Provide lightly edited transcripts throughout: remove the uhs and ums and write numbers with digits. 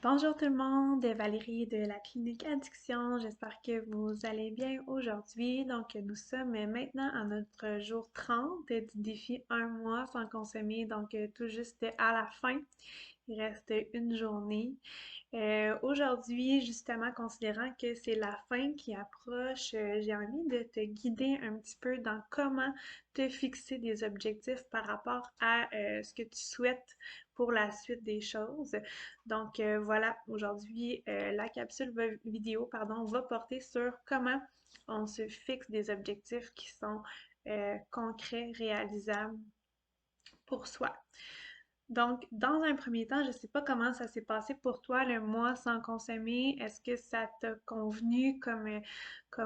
Bonjour tout le monde, Valérie de la clinique Addiction. J'espère que vous allez bien aujourd'hui. Donc, nous sommes maintenant à notre jour 30 du défi un mois sans consommer. Donc, tout juste à la fin. Il reste une journée. Aujourd'hui, justement, considérant que c'est la fin qui approche, j'ai envie de te guider un petit peu dans comment te fixer des objectifs par rapport à ce que tu souhaites pour la suite des choses. Donc voilà, aujourd'hui, la vidéo, pardon, va porter sur comment on se fixe des objectifs qui sont concrets, réalisables pour soi. Donc, dans un premier temps, je ne sais pas comment ça s'est passé pour toi le mois sans consommer. Est-ce que ça t'a convenu comme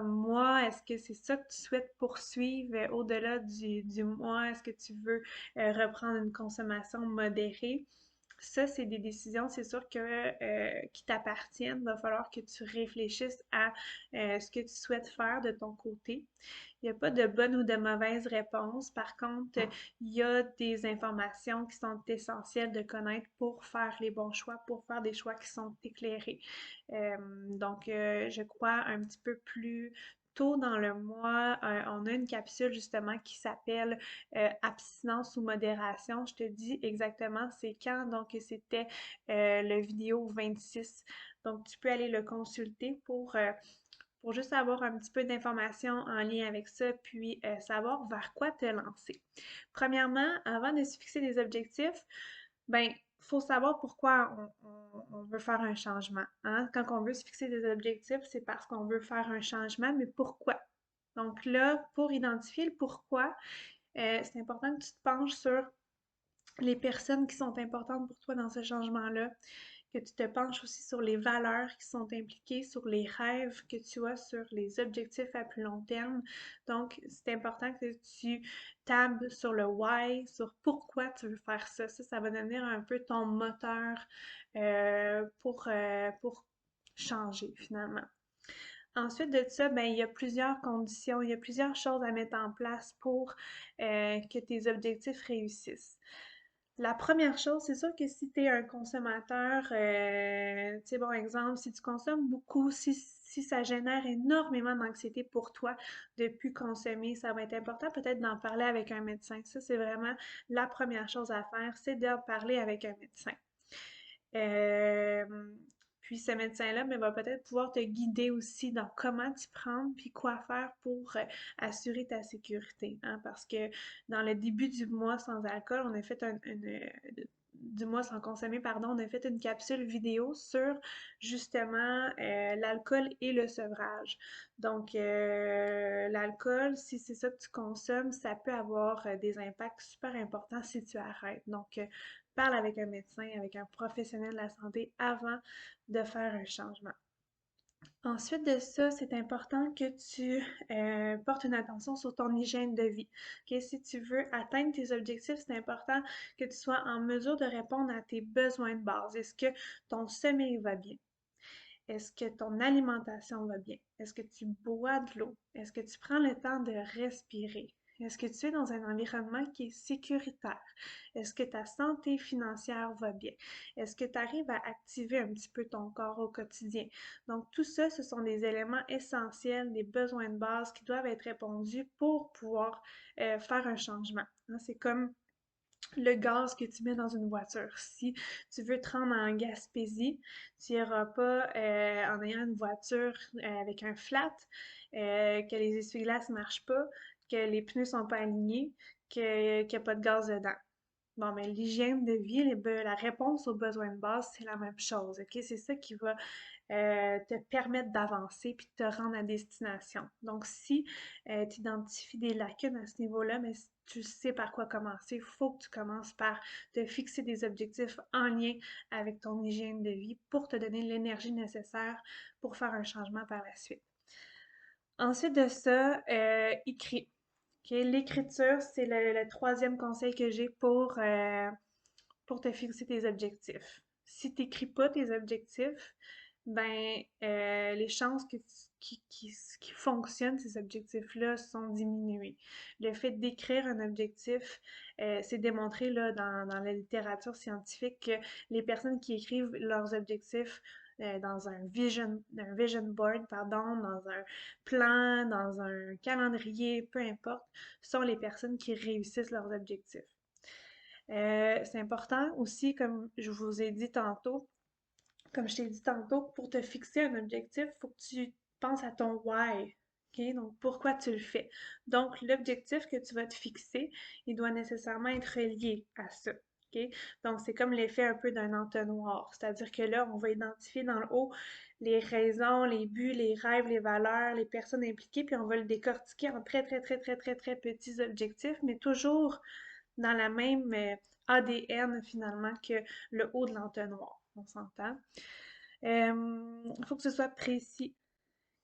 mois? Est-ce que c'est ça que tu souhaites poursuivre au-delà du mois? Est-ce que tu veux reprendre une consommation modérée? Ça, c'est des décisions, c'est sûr que qui t'appartiennent. Il va falloir que tu réfléchisses à ce que tu souhaites faire de ton côté. Il n'y a pas de bonne ou de mauvaise réponse. Par contre, il y a des informations qui sont essentielles de connaître pour faire les bons choix, pour faire des choix qui sont éclairés. Je crois un petit peu plus tôt dans le mois, on a une capsule justement qui s'appelle abstinence ou modération. Je te dis exactement c'est quand. Donc, c'était le vidéo 26. Donc, tu peux aller le consulter pour juste avoir un petit peu d'informations en lien avec ça, puis savoir vers quoi te lancer. Premièrement, avant de se fixer des objectifs, ben, faut savoir pourquoi on veut faire un changement. Hein? Quand on veut se fixer des objectifs, c'est parce qu'on veut faire un changement, mais pourquoi? Donc là, pour identifier le pourquoi, c'est important que tu te penches sur les personnes qui sont importantes pour toi dans ce changement-là, que tu te penches aussi sur les valeurs qui sont impliquées, sur les rêves que tu as, sur les objectifs à plus long terme. Donc, c'est important que tu tables sur le why, sur pourquoi tu veux faire ça. Ça va devenir un peu ton moteur pour changer finalement. Ensuite de ça, ben, il y a plusieurs conditions, il y a plusieurs choses à mettre en place pour que tes objectifs réussissent. La première chose, c'est sûr que si tu es un consommateur, tu sais, bon exemple, si tu consommes beaucoup, si ça génère énormément d'anxiété pour toi de plus consommer, ça va être important peut-être d'en parler avec un médecin. Ça, c'est vraiment la première chose à faire, c'est d'en parler avec un médecin. Euh, Puis ce médecin-là, mais va peut-être pouvoir te guider aussi dans comment t'y prendre, puis quoi faire pour assurer ta sécurité. Hein, parce que dans le début du mois sans alcool, on a fait du mois sans consommer, pardon, on a fait une capsule vidéo sur justement l'alcool et le sevrage. Donc, l'alcool, si c'est ça que tu consommes, ça peut avoir des impacts super importants si tu arrêtes. Donc, parle avec un médecin, avec un professionnel de la santé avant de faire un changement. Ensuite de ça, c'est important que tu portes une attention sur ton hygiène de vie. Okay? Si tu veux atteindre tes objectifs, c'est important que tu sois en mesure de répondre à tes besoins de base. Est-ce que ton sommeil va bien? Est-ce que ton alimentation va bien? Est-ce que tu bois de l'eau? Est-ce que tu prends le temps de respirer? Est-ce que tu es dans un environnement qui est sécuritaire? Est-ce que ta santé financière va bien? Est-ce que tu arrives à activer un petit peu ton corps au quotidien? Donc, tout ça, ce sont des éléments essentiels, des besoins de base qui doivent être répondus pour pouvoir faire un changement. Hein, c'est comme le gaz que tu mets dans une voiture. Si tu veux te rendre en Gaspésie, tu n'iras pas en ayant une voiture avec un flat, que les essuie-glaces ne marchent pas, que les pneus ne sont pas alignés, qu'il n'y a pas de gaz dedans. Bon, mais l'hygiène de vie, la réponse aux besoins de base, c'est la même chose, ok? C'est ça qui va te permettre d'avancer puis de te rendre à destination. Donc, si tu identifies des lacunes à ce niveau-là, mais si tu sais par quoi commencer, il faut que tu commences par te fixer des objectifs en lien avec ton hygiène de vie pour te donner l'énergie nécessaire pour faire un changement par la suite. Ensuite de ça, écris. Okay? L'écriture, c'est le troisième conseil que j'ai pour te fixer tes objectifs. Si tu n'écris pas tes objectifs, les chances qui fonctionnent, ces objectifs-là, sont diminuées. Le fait d'écrire un objectif, c'est démontré là, dans la littérature scientifique que les personnes qui écrivent leurs objectifs dans un vision board, pardon, dans un plan, dans un calendrier, peu importe, sont les personnes qui réussissent leurs objectifs. C'est important aussi, comme je vous ai dit tantôt, comme je t'ai dit tantôt, pour te fixer un objectif, il faut que tu penses à ton why. OK? Donc, pourquoi tu le fais? Donc, l'objectif que tu vas te fixer, il doit nécessairement être relié à ça. OK? Donc, c'est comme l'effet un peu d'un entonnoir. C'est-à-dire que là, on va identifier dans le haut les raisons, les buts, les rêves, les valeurs, les personnes impliquées, puis on va le décortiquer en très, très, très, très, très, très petits objectifs, mais toujours dans la même ADN finalement que le haut de l'entonnoir. On s'entend? Il faut que ce soit précis.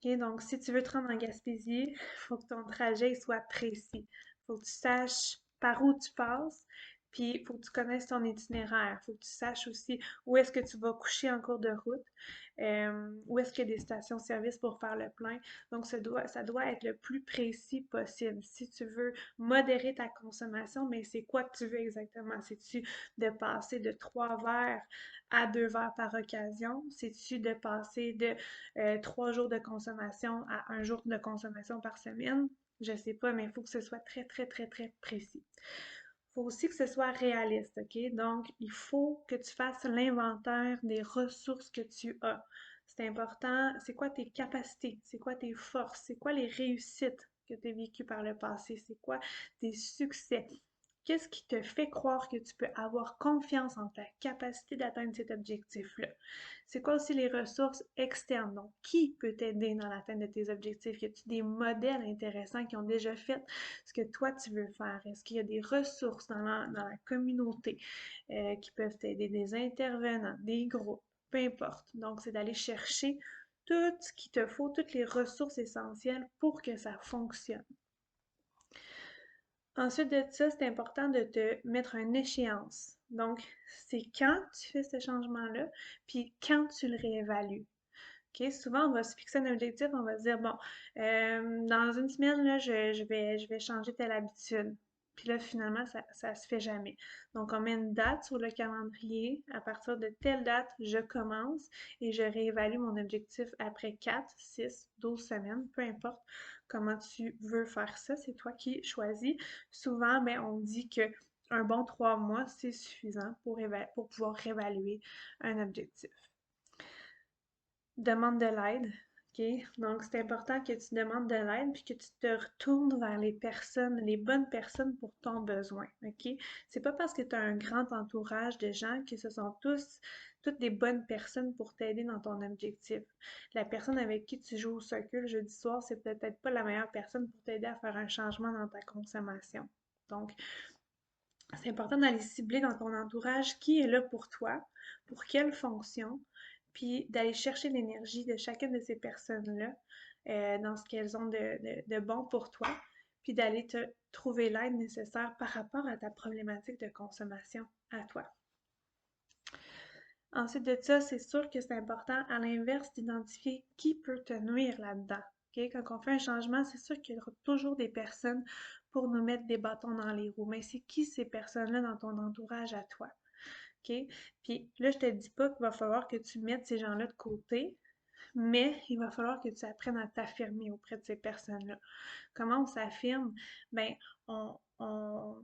OK? Donc, si tu veux te rendre en Gaspésie, il faut que ton trajet soit précis. Il faut que tu saches par où tu passes, puis il faut que tu connaisses ton itinéraire. Il faut que tu saches aussi où est-ce que tu vas coucher en cours de route, où est-ce qu'il y a des stations-service pour faire le plein. Donc, ça doit être le plus précis possible. Si tu veux modérer ta consommation, mais c'est quoi que tu veux exactement? C'est-tu de passer de 3 verres à 2 verres par occasion? C'est-tu de passer de 3 jours de consommation à 1 jour de consommation par semaine? Je sais pas, mais il faut que ce soit très, très, très, très précis. Il faut aussi que ce soit réaliste, OK? Donc, il faut que tu fasses l'inventaire des ressources que tu as. C'est important. C'est quoi tes capacités? C'est quoi tes forces? C'est quoi les réussites que tu as vécues par le passé? C'est quoi tes succès? Qu'est-ce qui te fait croire que tu peux avoir confiance en ta capacité d'atteindre cet objectif-là? C'est quoi aussi les ressources externes? Donc, qui peut t'aider dans l'atteinte de tes objectifs? Y a-t-il des modèles intéressants qui ont déjà fait ce que toi tu veux faire? Est-ce qu'il y a des ressources dans la communauté qui peuvent t'aider, des intervenants, des groupes, peu importe. Donc, c'est d'aller chercher tout ce qu'il te faut, toutes les ressources essentielles pour que ça fonctionne. Ensuite de ça, c'est important de te mettre une échéance. Donc, c'est quand tu fais ce changement-là, puis quand tu le réévalues. OK? Souvent, on va se fixer un objectif, on va se dire, bon, dans une semaine, là, je vais changer telle habitude. Puis là, finalement, ça se fait jamais. Donc, on met une date sur le calendrier. À partir de telle date, je commence et je réévalue mon objectif après 4, 6, 12 semaines, peu importe comment tu veux faire ça, c'est toi qui choisis. Souvent, ben, on dit que un bon 3 mois, c'est suffisant pour pouvoir réévaluer un objectif. Demande de l'aide. OK? Donc, c'est important que tu demandes de l'aide puis que tu te retournes vers les personnes, les bonnes personnes pour ton besoin. OK? C'est pas parce que tu as un grand entourage de gens que ce sont toutes des bonnes personnes pour t'aider dans ton objectif. La personne avec qui tu joues au soccer jeudi soir, c'est peut-être pas la meilleure personne pour t'aider à faire un changement dans ta consommation. Donc, c'est important d'aller cibler dans ton entourage qui est là pour toi, pour quelle fonction, puis d'aller chercher l'énergie de chacune de ces personnes-là dans ce qu'elles ont de bon pour toi, puis d'aller te trouver l'aide nécessaire par rapport à ta problématique de consommation à toi. Ensuite de ça, c'est sûr que c'est important, à l'inverse, d'identifier qui peut te nuire là-dedans. OK? Quand on fait un changement, c'est sûr qu'il y aura toujours des personnes pour nous mettre des bâtons dans les roues. Mais c'est qui ces personnes-là dans ton entourage à toi? OK? Puis là, je te dis pas qu'il va falloir que tu mettes ces gens-là de côté, mais il va falloir que tu apprennes à t'affirmer auprès de ces personnes-là. Comment on s'affirme? Ben, on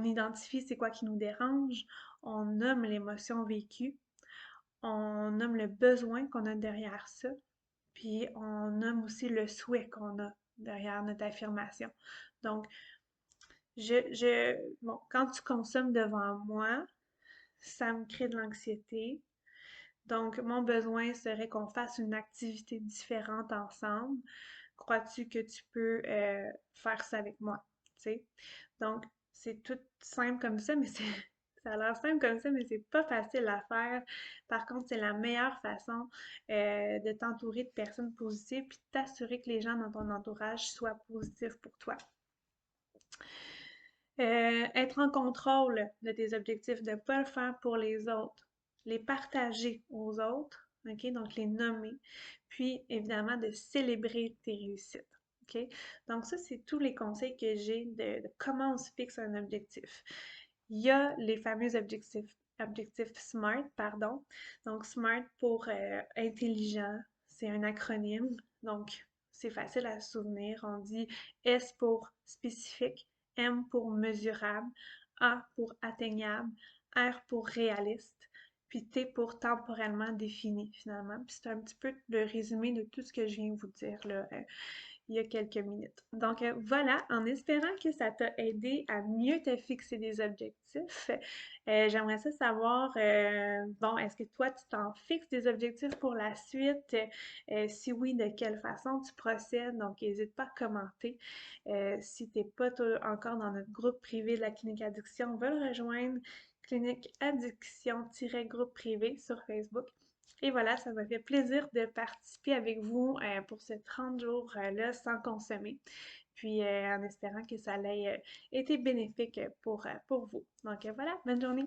identifie c'est quoi qui nous dérange, on nomme l'émotion vécue, on nomme le besoin qu'on a derrière ça, puis on nomme aussi le souhait qu'on a derrière notre affirmation. Donc, bon, quand tu consommes devant moi, ça me crée de l'anxiété. Donc, mon besoin serait qu'on fasse une activité différente ensemble. Crois-tu que tu peux faire ça avec moi? Tu sais? Donc, c'est tout simple comme ça, mais ça a l'air simple comme ça, mais c'est pas facile à faire. Par contre, c'est la meilleure façon de t'entourer de personnes positives puis de t'assurer que les gens dans ton entourage soient positifs pour toi. Être en contrôle de tes objectifs, de ne pas le faire pour les autres, les partager aux autres, OK? Donc, les nommer. Puis, évidemment, de célébrer tes réussites. OK? Donc, ça, c'est tous les conseils que j'ai de comment on se fixe un objectif. Il y a les fameux objectifs SMART, pardon. Donc, SMART pour intelligent, c'est un acronyme. Donc, c'est facile à se souvenir. On dit S pour spécifique, M pour mesurable, A pour atteignable, R pour réaliste, puis T pour temporellement défini, finalement. Puis c'est un petit peu le résumé de tout ce que je viens de vous dire là, il y a quelques minutes. Donc voilà, en espérant que ça t'a aidé à mieux te fixer des objectifs, j'aimerais ça savoir, bon, est-ce que toi, tu t'en fixes des objectifs pour la suite? Si oui, de quelle façon tu procèdes? Donc, n'hésite pas à commenter. Si tu n'es pas encore dans notre groupe privé de la clinique addiction, va le rejoindre. Clinique addiction-groupe privé sur Facebook. Et voilà, ça m'a fait plaisir de participer avec vous pour ce 30 jours-là sans consommer. Puis en espérant que ça ait été bénéfique pour vous. Donc voilà, bonne journée!